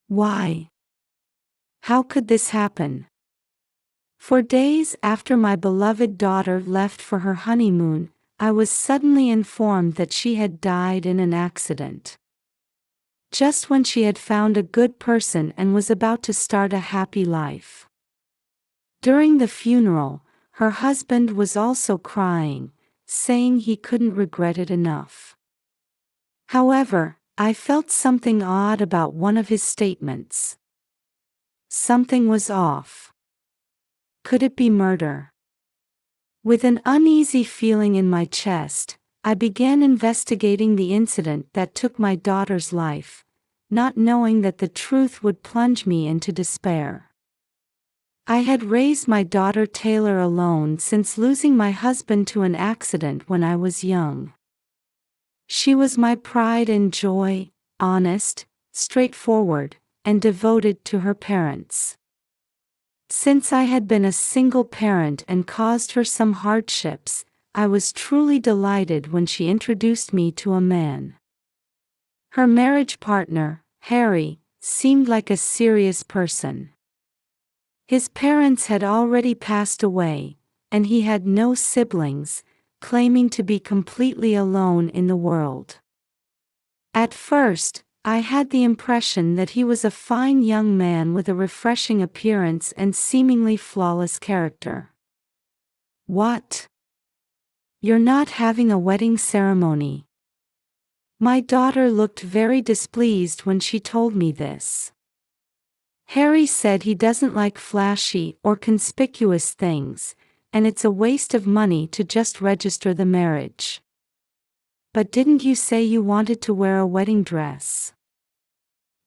Why? How could this happen? For days after my beloved daughter left for her honeymoon, I was suddenly informed that she had died in an accident. Just when she had found a good person and was about to start a happy life. During the funeral, her husband was also crying, saying he couldn't regret it enough. However, I felt something odd about one of his statements. Something was off. Could it be murder? With an uneasy feeling in my chest, I began investigating the incident that took my daughter's life, not knowing that the truth would plunge me into despair. I had raised my daughter Taylor alone since losing my husband to an accident when I was young. She was my pride and joy, honest, straightforward, and devoted to her parents. Since I had been a single parent and caused her some hardships, I was truly delighted when she introduced me to a man. Her marriage partner, Harry, seemed like a serious person. His parents had already passed away, and he had no siblings, claiming to be completely alone in the world. At first, I had the impression that he was a fine young man with a refreshing appearance and seemingly flawless character. What? You're not having a wedding ceremony? My daughter looked very displeased when she told me this. Harry said he doesn't like flashy or conspicuous things, and it's a waste of money to just register the marriage. But didn't you say you wanted to wear a wedding dress?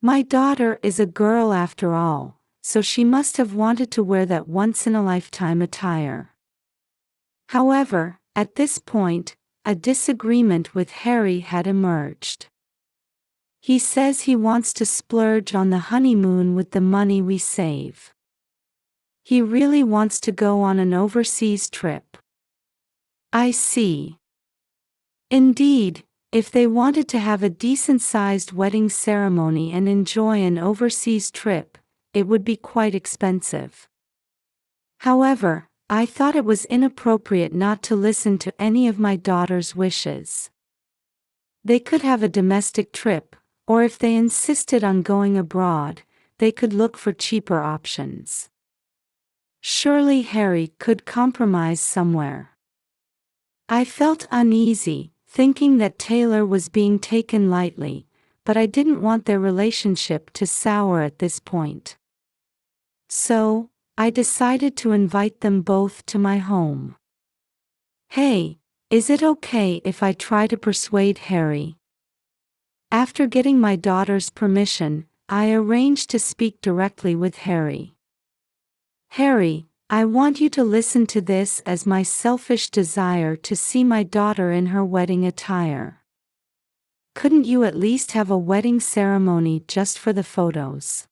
My daughter is a girl after all, so she must have wanted to wear that once-in-a-lifetime attire. However, at this point, a disagreement with Harry had emerged. He says he wants to splurge on the honeymoon with the money we save. He really wants to go on an overseas trip. I see. Indeed, if they wanted to have a decent-sized wedding ceremony and enjoy an overseas trip, it would be quite expensive. However, I thought it was inappropriate not to listen to any of my daughter's wishes. They could have a domestic trip, or if they insisted on going abroad, they could look for cheaper options. Surely Harry could compromise somewhere. I felt uneasy, thinking that Taylor was being taken lightly, but I didn't want their relationship to sour at this point. So, I decided to invite them both to my home. Hey, is it okay if I try to persuade Harry? After getting my daughter's permission, I arranged to speak directly with Harry. Harry, I want you to listen to this as my selfish desire to see my daughter in her wedding attire. Couldn't you at least have a wedding ceremony just for the photos?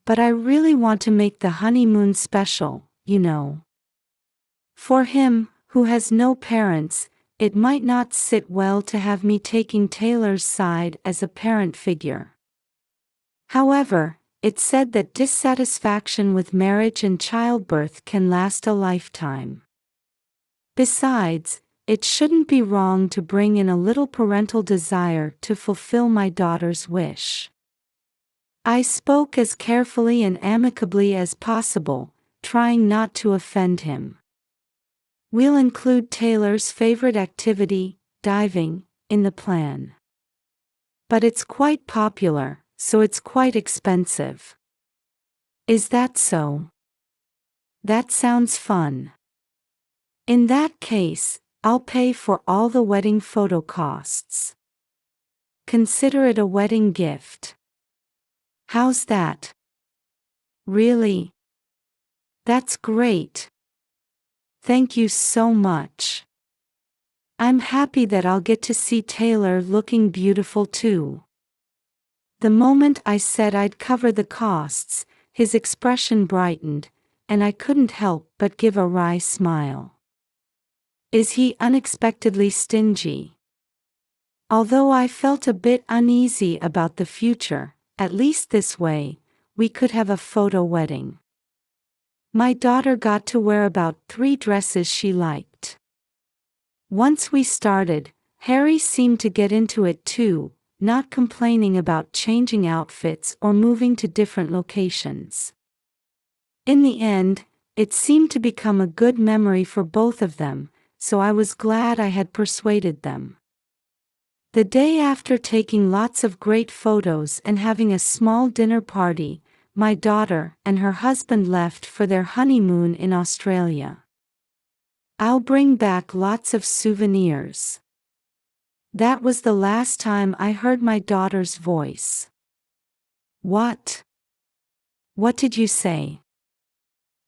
But I really want to make the honeymoon special, you know. For him, who has no parents, it might not sit well to have me taking Taylor's side as a parent figure. However, it's said that dissatisfaction with marriage and childbirth can last a lifetime. Besides, it shouldn't be wrong to bring in a little parental desire to fulfill my daughter's wish. I spoke as carefully and amicably as possible, trying not to offend him. We'll include Taylor's favorite activity, diving, in the plan. But it's quite popular, so it's quite expensive. Is that so? That sounds fun. In that case, I'll pay for all the wedding photo costs. Consider it a wedding gift. How's that? Really? That's great. Thank you so much. I'm happy that I'll get to see Taylor looking beautiful too. The moment I said I'd cover the costs, his expression brightened, and I couldn't help but give a wry smile. Is he unexpectedly stingy? Although I felt a bit uneasy about the future, At least this way, we could have a photo wedding. My daughter got to wear about 3 dresses she liked. Once we started, Harry seemed to get into it too, not complaining about changing outfits or moving to different locations. In the end, it seemed to become a good memory for both of them, so I was glad I had persuaded them. The day after taking lots of great photos and having a small dinner party, my daughter and her husband left for their honeymoon in Australia. I'll bring back lots of souvenirs. That was the last time I heard my daughter's voice. What? What did you say?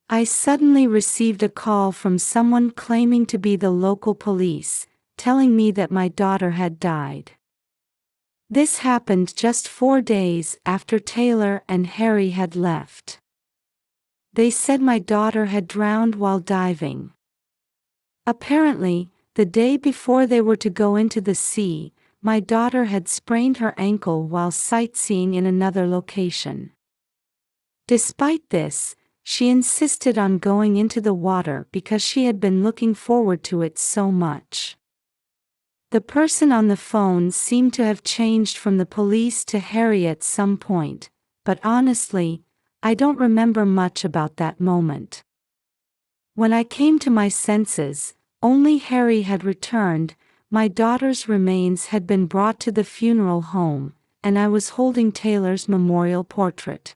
I suddenly received a call from someone claiming to be the local police, telling me that my daughter had died. This happened just 4 days after Taylor and Harry had left. They said my daughter had drowned while diving. Apparently, the day before they were to go into the sea, my daughter had sprained her ankle while sightseeing in another location. Despite this, she insisted on going into the water because she had been looking forward to it so much. The person on the phone seemed to have changed from the police to Harry at some point, but honestly, I don't remember much about that moment. When I came to my senses, only Harry had returned, my daughter's remains had been brought to the funeral home, and I was holding Taylor's memorial portrait.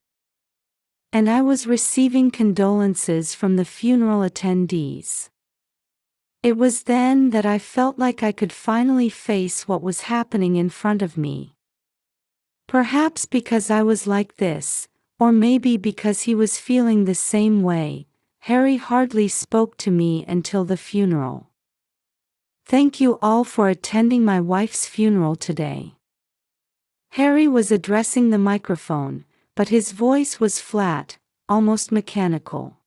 And I was receiving condolences from the funeral attendees. It was then that I felt like I could finally face what was happening in front of me. Perhaps because I was like this, or maybe because he was feeling the same way, Harry hardly spoke to me until the funeral. Thank you all for attending my wife's funeral today. Harry was addressing the microphone, but his voice was flat, almost mechanical.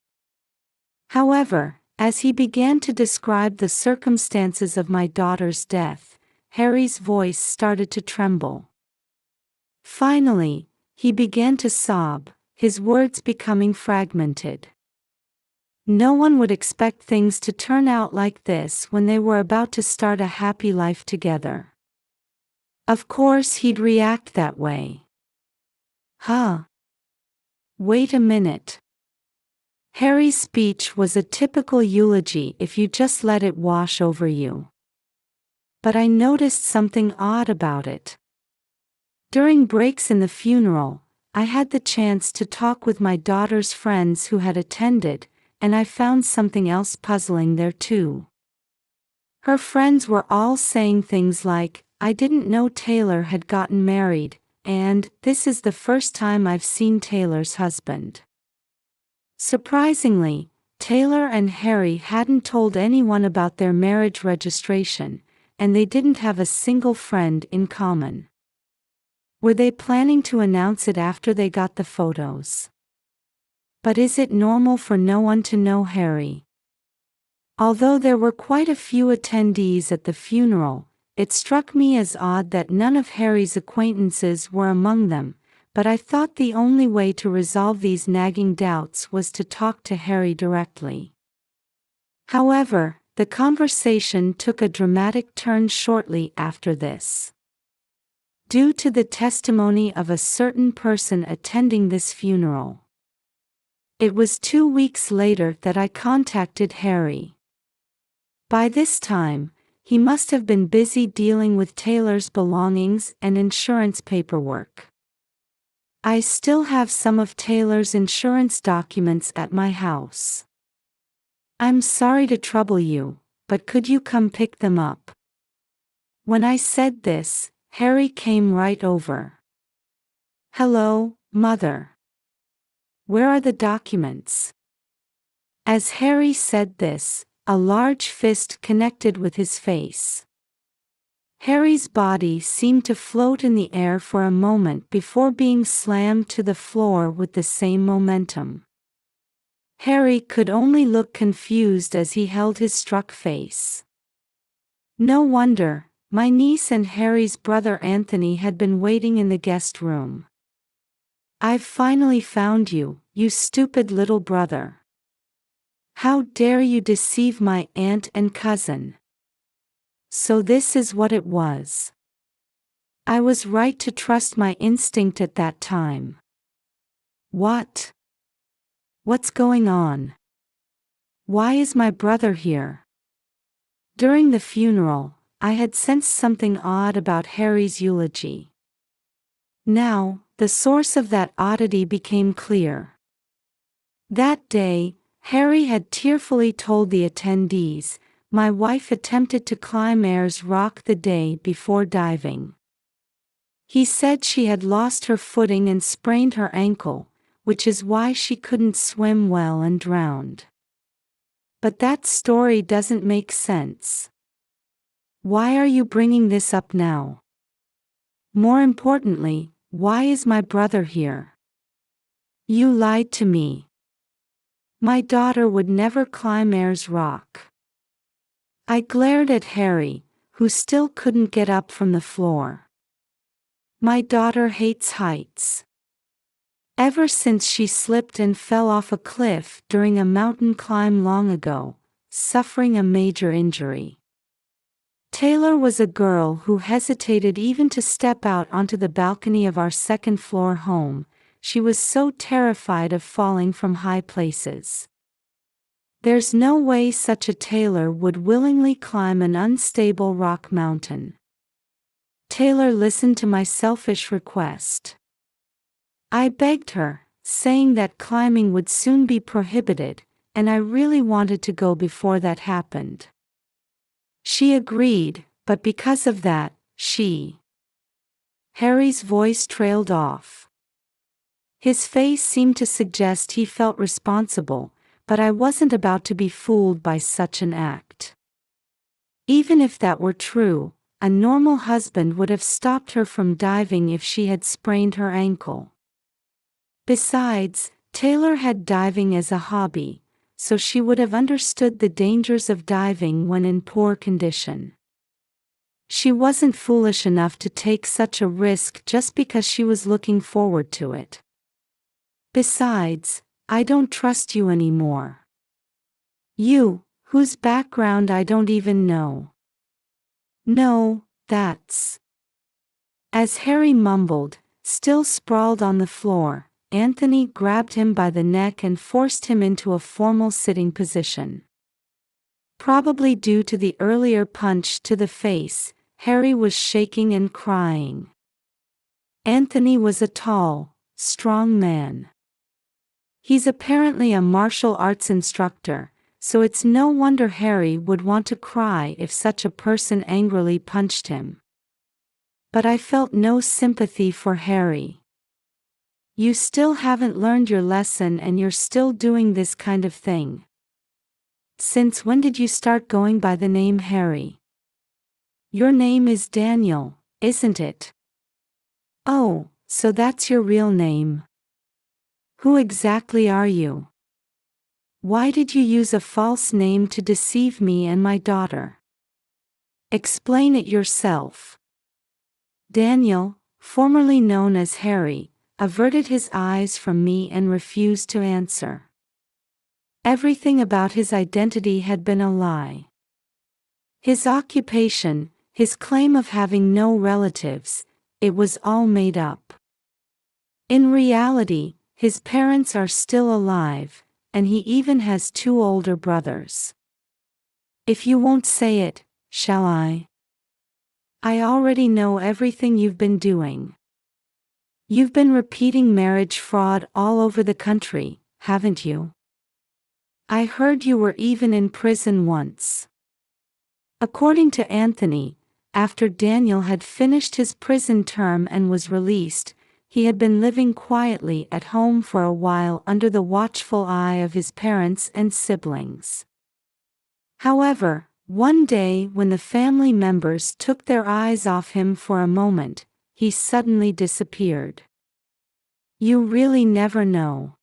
However, as he began to describe the circumstances of my daughter's death, Harry's voice started to tremble. Finally, he began to sob, his words becoming fragmented. No one would expect things to turn out like this when they were about to start a happy life together. Of course he'd react that way. Huh? Wait a minute. Harry's speech was a typical eulogy if you just let it wash over you. But I noticed something odd about it. During breaks in the funeral, I had the chance to talk with my daughter's friends who had attended, and I found something else puzzling there too. Her friends were all saying things like, "I didn't know Taylor had gotten married," and "This is the first time I've seen Taylor's husband." Surprisingly, Taylor and Harry hadn't told anyone about their marriage registration, and they didn't have a single friend in common. Were they planning to announce it after they got the photos? But is it normal for no one to know Harry? Although there were quite a few attendees at the funeral, it struck me as odd that none of Harry's acquaintances were among them, but I thought the only way to resolve these nagging doubts was to talk to Harry directly. However, the conversation took a dramatic turn shortly after this. Due to the testimony of a certain person attending this funeral. It was 2 weeks later that I contacted Harry. By this time, he must have been busy dealing with Taylor's belongings and insurance paperwork. I still have some of Taylor's insurance documents at my house. I'm sorry to trouble you, but could you come pick them up? When I said this, Harry came right over. "Hello, Mother. Where are the documents?" As Harry said this, a large fist connected with his face. Harry's body seemed to float in the air for a moment before being slammed to the floor with the same momentum. Harry could only look confused as he held his struck face. No wonder, my niece and Harry's brother Anthony had been waiting in the guest room. I've finally found you, you stupid little brother. How dare you deceive my aunt and cousin? So this is what it was. I was right to trust my instinct at that time. What? What's going on? Why is my brother here? During the funeral, I had sensed something odd about Harry's eulogy. Now, the source of that oddity became clear. That day, Harry had tearfully told the attendees, "My wife attempted to climb Ayers Rock the day before diving. He said she had lost her footing and sprained her ankle, which is why she couldn't swim well and drowned." But that story doesn't make sense. Why are you bringing this up now? More importantly, why is my brother here? You lied to me. My daughter would never climb Ayers Rock. I glared at Harry, who still couldn't get up from the floor. My daughter hates heights. Ever since she slipped and fell off a cliff during a mountain climb long ago, suffering a major injury. Taylor was a girl who hesitated even to step out onto the balcony of our second-floor home. She was so terrified of falling from high places. There's no way such a Taylor would willingly climb an unstable rock mountain. Taylor listened to my selfish request. I begged her, saying that climbing would soon be prohibited, and I really wanted to go before that happened. She agreed, but because of that, Harry's voice trailed off. His face seemed to suggest he felt responsible, but I wasn't about to be fooled by such an act. Even if that were true, a normal husband would have stopped her from diving if she had sprained her ankle. Besides, Taylor had diving as a hobby, so she would have understood the dangers of diving when in poor condition. She wasn't foolish enough to take such a risk just because she was looking forward to it. Besides, I don't trust you anymore. You, whose background I don't even know. No, that's... As Harry mumbled, still sprawled on the floor, Anthony grabbed him by the neck and forced him into a formal sitting position. Probably due to the earlier punch to the face, Harry was shaking and crying. Anthony was a tall, strong man. He's apparently a martial arts instructor, so it's no wonder Harry would want to cry if such a person angrily punched him. But I felt no sympathy for Harry. You still haven't learned your lesson and you're still doing this kind of thing. Since when did you start going by the name Harry? Your name is Daniel, isn't it? Oh, so that's your real name. Who exactly are you? Why did you use a false name to deceive me and my daughter? Explain it yourself. Daniel, formerly known as Harry, averted his eyes from me and refused to answer. Everything about his identity had been a lie. His occupation, his claim of having no relatives, it was all made up. In reality, his parents are still alive, and he even has 2 older brothers. If you won't say it, shall I? I already know everything you've been doing. You've been repeating marriage fraud all over the country, haven't you? I heard you were even in prison once. According to Anthony, after Daniel had finished his prison term and was released, he had been living quietly at home for a while under the watchful eye of his parents and siblings. However, one day when the family members took their eyes off him for a moment, he suddenly disappeared. You really never know.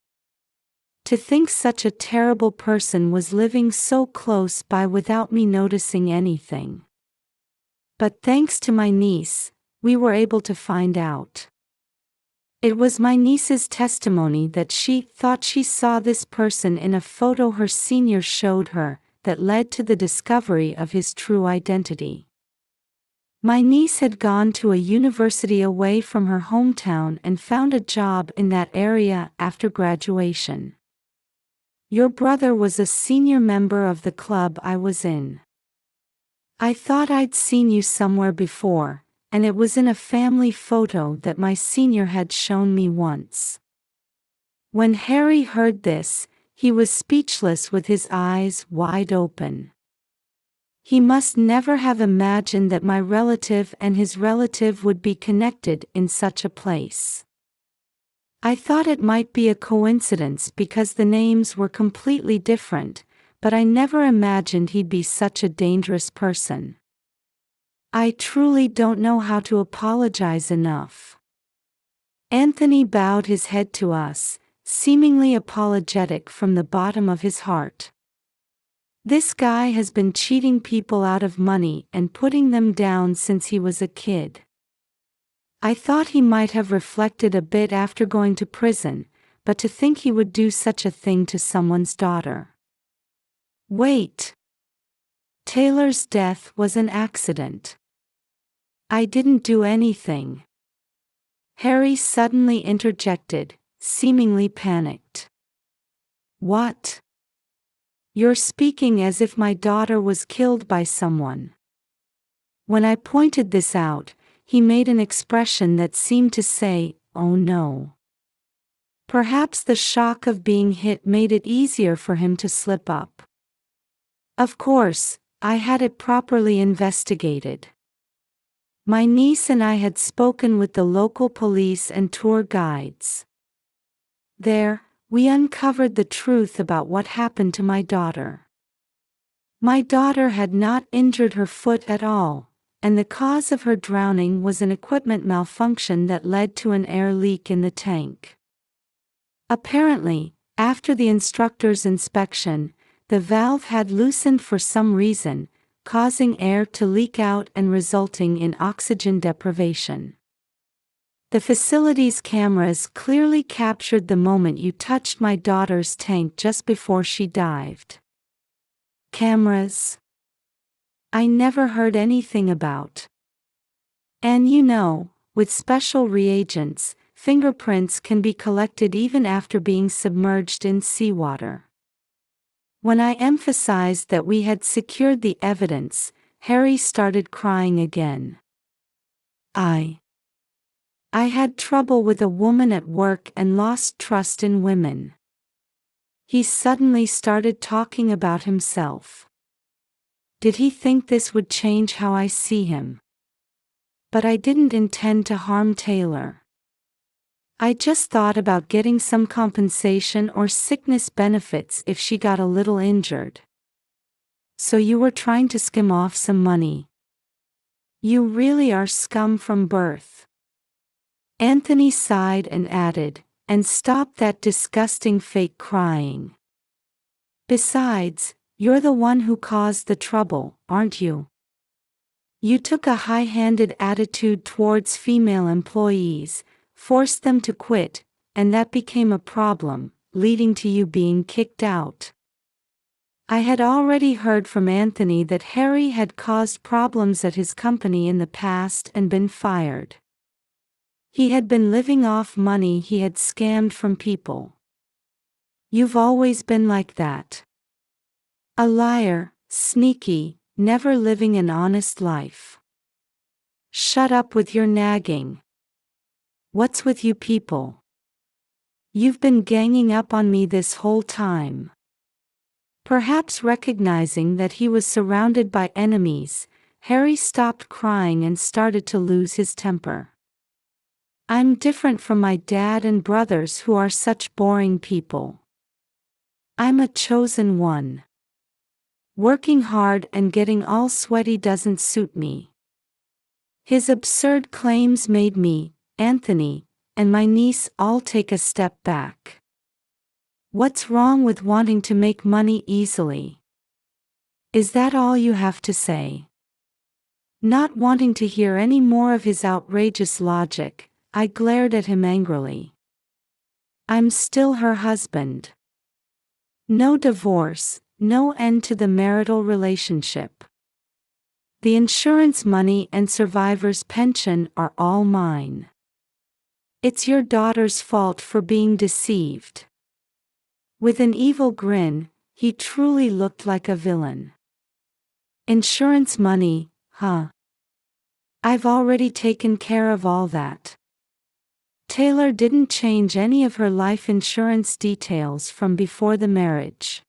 To think such a terrible person was living so close by without me noticing anything. But thanks to my niece, we were able to find out. It was my niece's testimony that she thought she saw this person in a photo her senior showed her that led to the discovery of his true identity. My niece had gone to a university away from her hometown and found a job in that area after graduation. Your brother was a senior member of the club I was in. I thought I'd seen you somewhere before, and it was in a family photo that my senior had shown me once. When Harry heard this, he was speechless with his eyes wide open. He must never have imagined that my relative and his relative would be connected in such a place. I thought it might be a coincidence because the names were completely different, but I never imagined he'd be such a dangerous person. I truly don't know how to apologize enough. Anthony bowed his head to us, seemingly apologetic from the bottom of his heart. This guy has been cheating people out of money and putting them down since he was a kid. I thought he might have reflected a bit after going to prison, but to think he would do such a thing to someone's daughter. Wait. Taylor's death was an accident. I didn't do anything. Harry suddenly interjected, seemingly panicked. What? You're speaking as if my daughter was killed by someone. When I pointed this out, he made an expression that seemed to say, "Oh no." Perhaps the shock of being hit made it easier for him to slip up. Of course, I had it properly investigated. My niece and I had spoken with the local police and tour guides. There, we uncovered the truth about what happened to my daughter. My daughter had not injured her foot at all, and the cause of her drowning was an equipment malfunction that led to an air leak in the tank. Apparently, after the instructor's inspection, the valve had loosened for some reason, causing air to leak out and resulting in oxygen deprivation. The facility's cameras clearly captured the moment you touched my daughter's tank just before she dived. Cameras? I never heard anything about. And you know, with special reagents, fingerprints can be collected even after being submerged in seawater. When I emphasized that we had secured the evidence, Harry started crying again. I had trouble with a woman at work and lost trust in women. He suddenly started talking about himself. Did he think this would change how I see him? But I didn't intend to harm Taylor. I just thought about getting some compensation or sickness benefits if she got a little injured. So you were trying to skim off some money. You really are scum from birth. Anthony sighed and added, and stop that disgusting fake crying. Besides, you're the one who caused the trouble, aren't you? You took a high-handed attitude towards female employees, forced them to quit, and that became a problem, leading to you being kicked out. I had already heard from Anthony that Harry had caused problems at his company in the past and been fired. He had been living off money he had scammed from people. You've always been like that. A liar, sneaky, never living an honest life. Shut up with your nagging. What's with you people? You've been ganging up on me this whole time. Perhaps recognizing that he was surrounded by enemies, Harry stopped crying and started to lose his temper. I'm different from my dad and brothers who are such boring people. I'm a chosen one. Working hard and getting all sweaty doesn't suit me. His absurd claims made me, Anthony, and my niece all take a step back. What's wrong with wanting to make money easily? Is that all you have to say? Not wanting to hear any more of his outrageous logic, I glared at him angrily. I'm still her husband. No divorce, no end to the marital relationship. The insurance money and survivor's pension are all mine. It's your daughter's fault for being deceived. With an evil grin, he truly looked like a villain. Insurance money, huh? I've already taken care of all that. Taylor didn't change any of her life insurance details from before the marriage.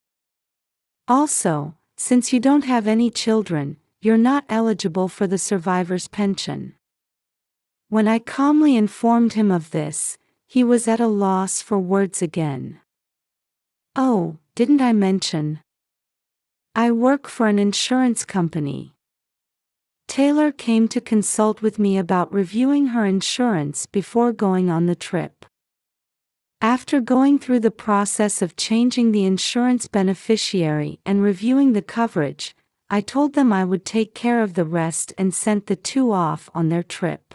Also, since you don't have any children, you're not eligible for the survivor's pension. When I calmly informed him of this, he was at a loss for words again. Oh, didn't I mention? I work for an insurance company. Taylor came to consult with me about reviewing her insurance before going on the trip. After going through the process of changing the insurance beneficiary and reviewing the coverage, I told them I would take care of the rest and sent the two off on their trip.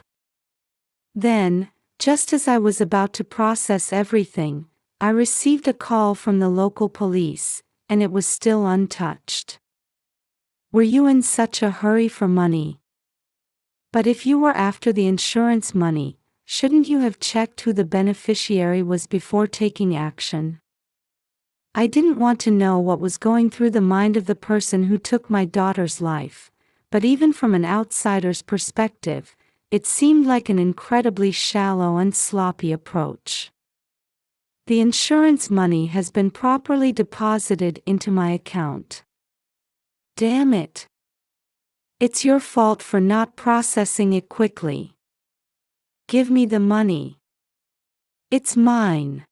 Then, just as I was about to process everything, I received a call from the local police, and it was still untouched. Were you in such a hurry for money? But if you were after the insurance money, shouldn't you have checked who the beneficiary was before taking action? I didn't want to know what was going through the mind of the person who took my daughter's life, but even from an outsider's perspective, it seemed like an incredibly shallow and sloppy approach. The insurance money has been properly deposited into my account. Damn it. It's your fault for not processing it quickly. Give me the money. It's mine.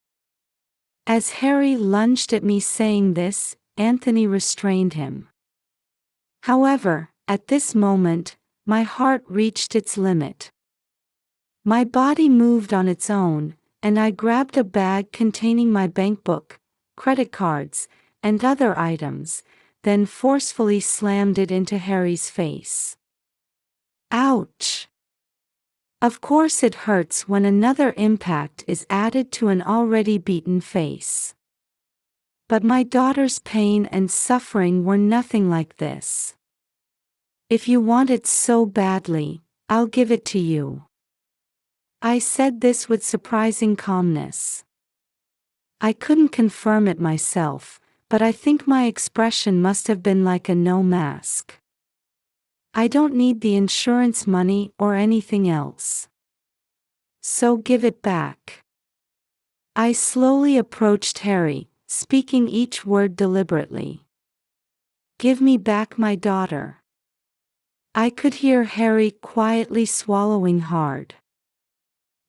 As Harry lunged at me saying this, Anthony restrained him. However, at this moment, my heart reached its limit. My body moved on its own, and I grabbed a bag containing my bank book, credit cards, and other items, then forcefully slammed it into Harry's face. Ouch! Of course it hurts when another impact is added to an already beaten face. But my daughter's pain and suffering were nothing like this. If you want it so badly, I'll give it to you. I said this with surprising calmness. I couldn't confirm it myself, but I think my expression must have been like a no mask. I don't need the insurance money or anything else. So give it back. I slowly approached Harry, speaking each word deliberately. Give me back my daughter. I could hear Harry quietly swallowing hard.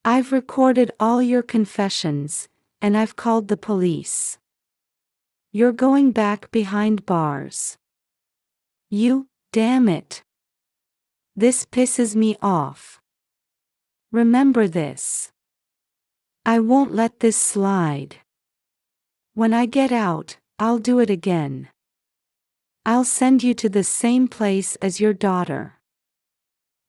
I've recorded all your confessions, and I've called the police. You're going back behind bars. You, damn it. This pisses me off. Remember this. I won't let this slide. When I get out, I'll do it again. I'll send you to the same place as your daughter.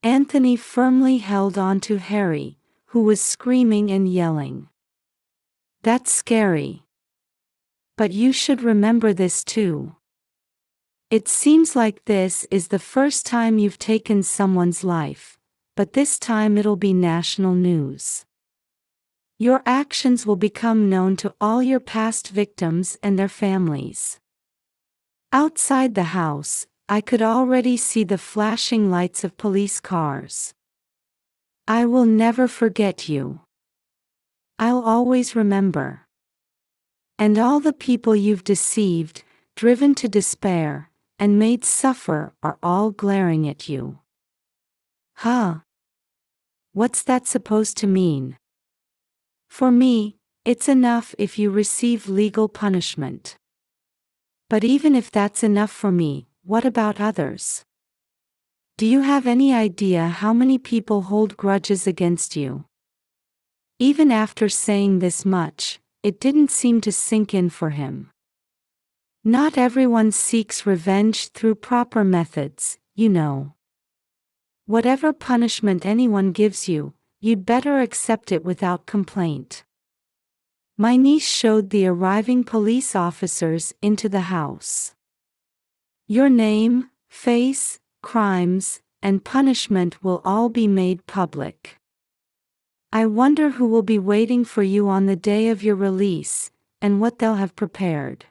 Anthony firmly held on to Harry, who was screaming and yelling. That's scary. But you should remember this too. It seems like this is the first time you've taken someone's life, but this time it'll be national news. Your actions will become known to all your past victims and their families. Outside the house, I could already see the flashing lights of police cars. I will never forget you. I'll always remember. And all the people you've deceived, driven to despair, and made suffer are all glaring at you. Huh? What's that supposed to mean? For me, it's enough if you receive legal punishment. But even if that's enough for me, what about others? Do you have any idea how many people hold grudges against you? Even after saying this much, it didn't seem to sink in for him. Not everyone seeks revenge through proper methods, you know. Whatever punishment anyone gives you, you'd better accept it without complaint. My niece showed the arriving police officers into the house. Your name, face, crimes, and punishment will all be made public. I wonder who will be waiting for you on the day of your release, and what they'll have prepared.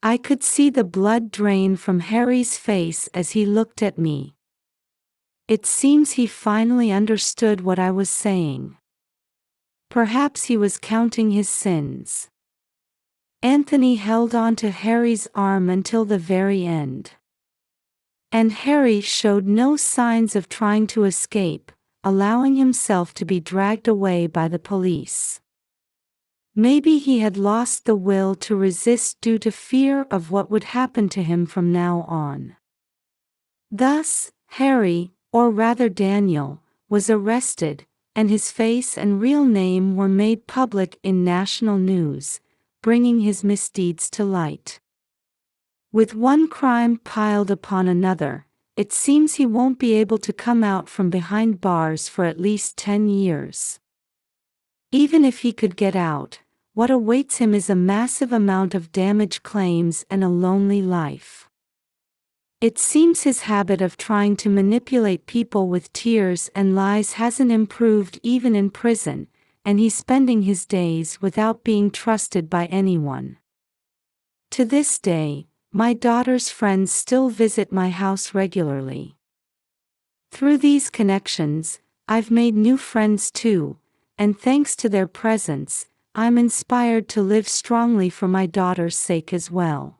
I could see the blood drain from Harry's face as he looked at me. It seems he finally understood what I was saying. Perhaps he was counting his sins. Anthony held on to Harry's arm until the very end. And Harry showed no signs of trying to escape, allowing himself to be dragged away by the police. Maybe he had lost the will to resist due to fear of what would happen to him from now on. Thus, Harry, or rather Daniel, was arrested, and his face and real name were made public in national news, bringing his misdeeds to light. With one crime piled upon another, it seems he won't be able to come out from behind bars for at least 10 years. Even if he could get out, what awaits him is a massive amount of damage claims and a lonely life. It seems his habit of trying to manipulate people with tears and lies hasn't improved even in prison, and he's spending his days without being trusted by anyone. To this day, my daughter's friends still visit my house regularly. Through these connections, I've made new friends too, and thanks to their presence, I'm inspired to live strongly for my daughter's sake as well.